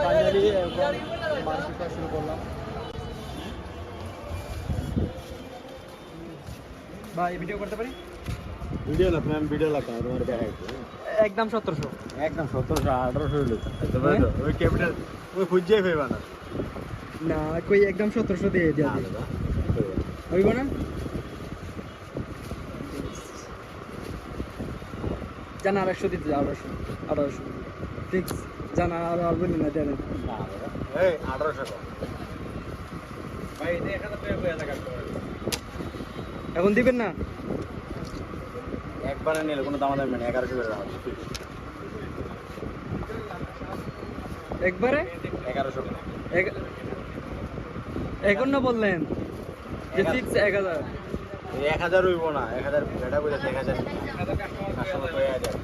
Finally মার্কেটটা শুরু করলাম। ভাই ভিডিও করতে পারি? ভিডিও না আমি ভিডিও লাগতাম তোমার দেখাই একদম 1700। একদম 1700 1800 ওই ক্যাপিটাল ওই খুঁজেই পেবা না না কই একদম 1700 দিয়ে দিয়া দিই। হইব না? জানা 800 দিতে 1800 ফিক্স জানা আর বলি না দেন। এই 1800 ভাই দেখা তো পেয়ে পেয়ে টাকা এখন দিবেন না? একবারে নিলে কোনো দাম দাম নেই 1100 করে রাখো একবারে 1100 এখন না বললেন যে ফিক্স 1000। 1000 হইব না 1000 বেটা কইরা 1000 কাস্টমার কইয়া যায়